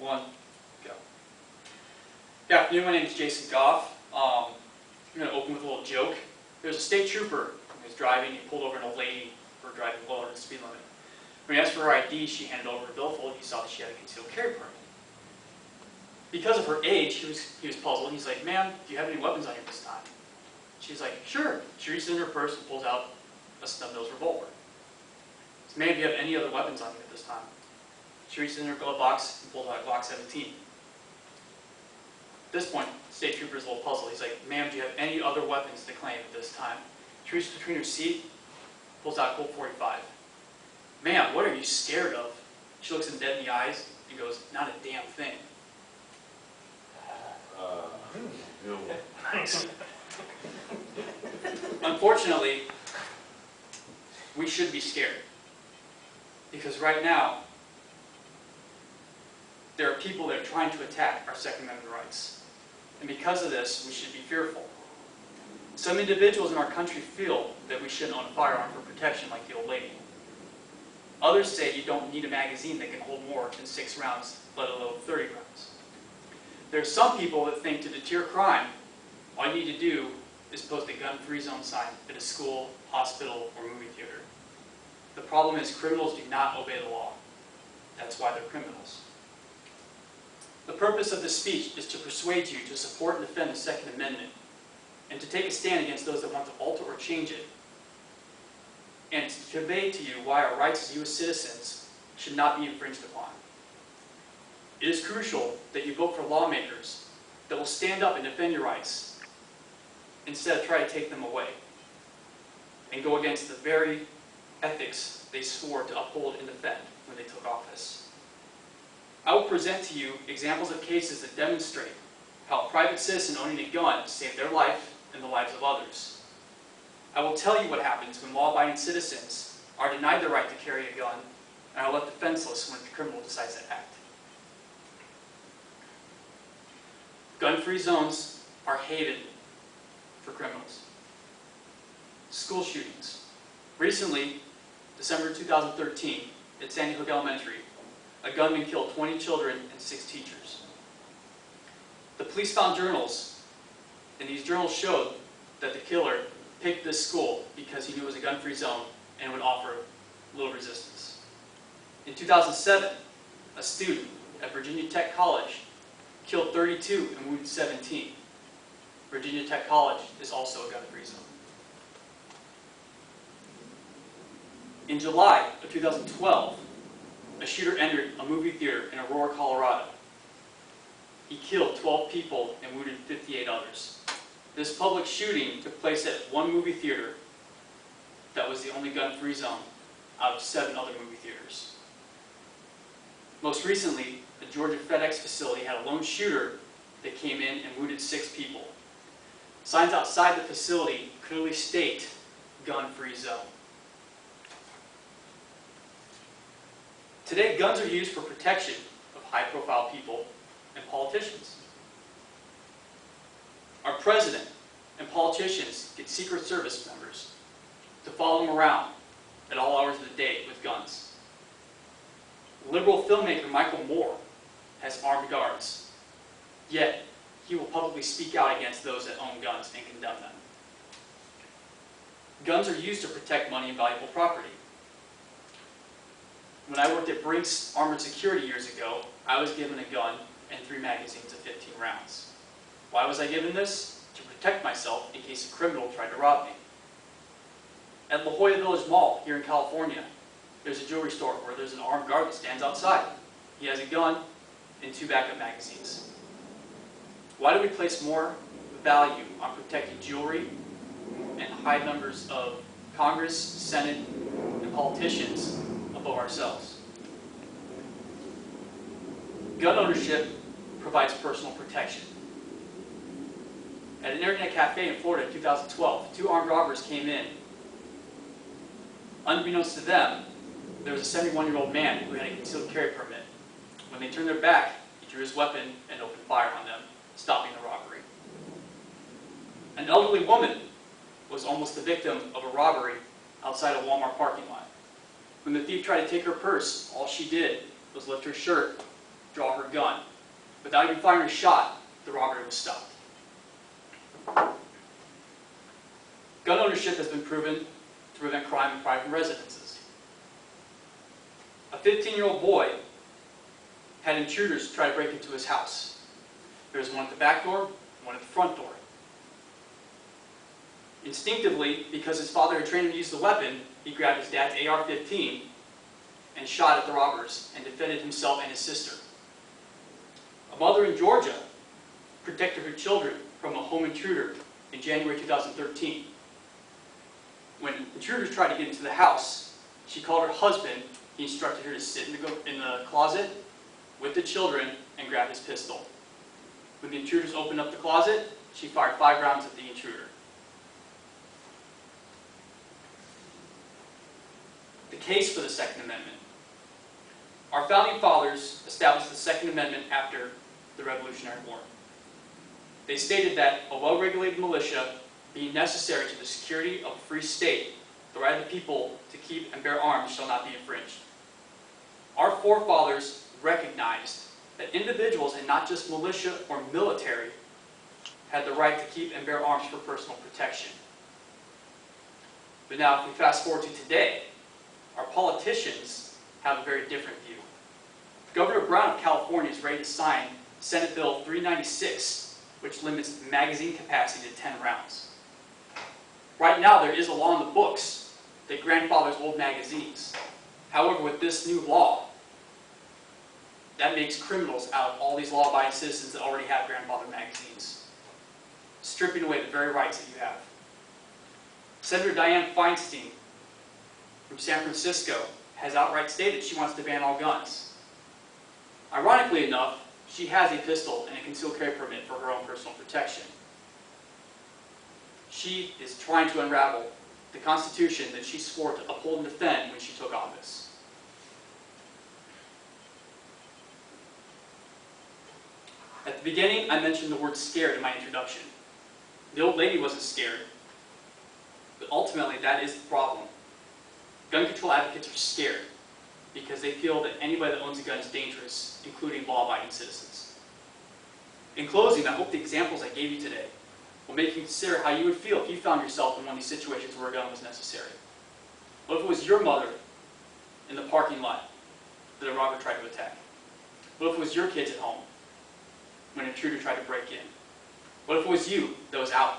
One, go. Good afternoon, my name is Jason Goff. I'm going to open with a little joke. There's a state trooper who was driving. He pulled over an old lady for driving lower than the speed limit. When he asked for her ID, she handed over a billfold. He saw that she had a concealed carry permit. Because of her age, he was puzzled. He's like, "Ma'am, do you have any weapons on you this time?" She's like, "Sure." She reaches in her purse and pulls out a snub-nosed revolver. So, "Ma'am, do you have any other weapons on you at this time?" She reaches in her glove box and pulls out a Glock 17. At this point, the state trooper is a little puzzled. He's like, "Ma'am, do you have any other weapons to claim at this time?" She reaches between her seat, pulls out a Colt 45. "Ma'am, what are you scared of?" She looks him dead in the eyes and goes, "Not a damn thing." Nice. Unfortunately, we should be scared. Because right now, there are people that are trying to attack our Second Amendment rights. And because of this, we should be fearful. Some individuals in our country feel that we shouldn't own a firearm for protection like the old lady. Others say you don't need a magazine that can hold more than 6 rounds, let alone 30 rounds. There are some people that think to deter crime, all you need to do is post a gun-free zone sign at a school, hospital, or movie theater. The problem is criminals do not obey the law. That's why they're criminals. The purpose of this speech is to persuade you to support and defend the Second Amendment and to take a stand against those that want to alter or change it, and to convey to you why our rights as U.S. citizens should not be infringed upon. It is crucial that you vote for lawmakers that will stand up and defend your rights instead of try to take them away and go against the very ethics they swore to uphold and defend when they took office. I will present to you examples of cases that demonstrate how a private citizen owning a gun saved their life and the lives of others. I will tell you what happens when law-abiding citizens are denied the right to carry a gun and are left defenseless when a criminal decides to act. Gun-free zones are haven for criminals. School shootings. Recently, December 2013, at Sandy Hook Elementary, a gunman killed 20 children and 6 teachers. The police found journals, and these journals showed that the killer picked this school because he knew it was a gun-free zone and would offer little resistance. In 2007, a student at Virginia Tech College killed 32 and wounded 17. Virginia Tech College is also a gun-free zone. In July of 2012, a shooter entered a movie theater in Aurora, Colorado. He killed 12 people and wounded 58 others. This public shooting took place at one movie theater that was the only gun-free zone out of 7 other movie theaters. Most recently, the Georgia FedEx facility had a lone shooter that came in and wounded 6 people. Signs outside the facility clearly state gun-free zone. Today, guns are used for protection of high-profile people and politicians. Our president and politicians get Secret Service members to follow them around at all hours of the day with guns. Liberal filmmaker Michael Moore has armed guards, yet he will publicly speak out against those that own guns and condemn them. Guns are used to protect money and valuable property. When I worked at Brink's Armored Security years ago, I was given a gun and 3 magazines of 15 rounds. Why was I given this? To protect myself in case a criminal tried to rob me. At La Jolla Village Mall here in California, there's a jewelry store where there's an armed guard that stands outside. He has a gun and 2 backup magazines. Why do we place more value on protecting jewelry and high members of Congress, Senate, and politicians above ourselves? Gun ownership provides personal protection. At an internet cafe in Florida in 2012, 2 armed robbers came in. Unbeknownst to them, there was a 71-year-old man who had a concealed carry permit. When they turned their back, he drew his weapon and opened fire on them, stopping the robbery. An elderly woman was almost the victim of a robbery outside a Walmart parking lot. When the thief tried to take her purse, all she did was lift her shirt, draw her gun. Without even firing a shot, the robbery was stopped. Gun ownership has been proven to prevent crime in private residences. A 15-year-old boy had intruders try to break into his house. There was one at the back door, one at the front door. Instinctively, because his father had trained him to use the weapon, he grabbed his dad's AR-15 and shot at the robbers and defended himself and his sister. A mother in Georgia protected her children from a home intruder in January 2013. When intruders tried to get into the house, she called her husband. He instructed her to sit in the closet with the children and grab his pistol. When the intruders opened up the closet, she fired 5 rounds at the intruder. The case for the Second Amendment. Our founding fathers established the Second Amendment after the Revolutionary War. They stated that a well-regulated militia being necessary to the security of a free state, the right of the people to keep and bear arms shall not be infringed. Our forefathers recognized that individuals, and not just militia or military, had the right to keep and bear arms for personal protection. But now, if we fast forward to today, our politicians have a very different view. Governor Brown of California is ready to sign Senate Bill 396, which limits magazine capacity to 10 rounds. Right now, there is a law in the books that grandfathers old magazines. However, with this new law, that makes criminals out of all these law-abiding citizens that already have grandfather magazines, stripping away the very rights that you have. Senator Dianne Feinstein from San Francisco has outright stated she wants to ban all guns. Ironically enough, she has a pistol and a concealed carry permit for her own personal protection. She is trying to unravel the Constitution that she swore to uphold and defend when she took office. At the beginning, I mentioned the word scared in my introduction. The old lady wasn't scared, but ultimately that is the problem. Gun control advocates are scared because they feel that anybody that owns a gun is dangerous, including law-abiding citizens. In closing, I hope the examples I gave you today will make you consider how you would feel if you found yourself in one of these situations where a gun was necessary. What if it was your mother in the parking lot that a robber tried to attack? What if it was your kids at home when an intruder tried to break in? What if it was you that was out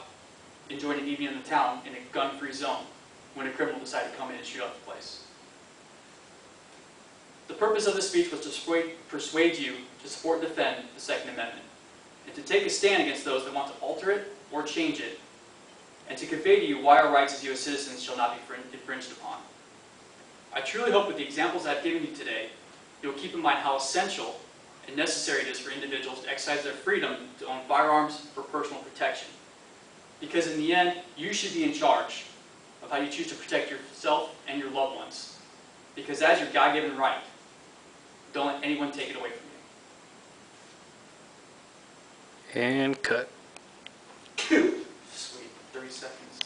enjoying an evening in the town in a gun-free zone when a criminal decided to come in and shoot up the place? The purpose of this speech was to persuade you to support and defend the Second Amendment, and to take a stand against those that want to alter it or change it, and to convey to you why our rights as U.S. citizens shall not be infringed upon. I truly hope with the examples I've given you today, you'll keep in mind how essential and necessary it is for individuals to exercise their freedom to own firearms for personal protection. Because in the end, you should be in charge of how you choose to protect yourself and your loved ones. Because that is your God-given right. Don't let anyone take it away from you. And cut. Sweet. 30 seconds.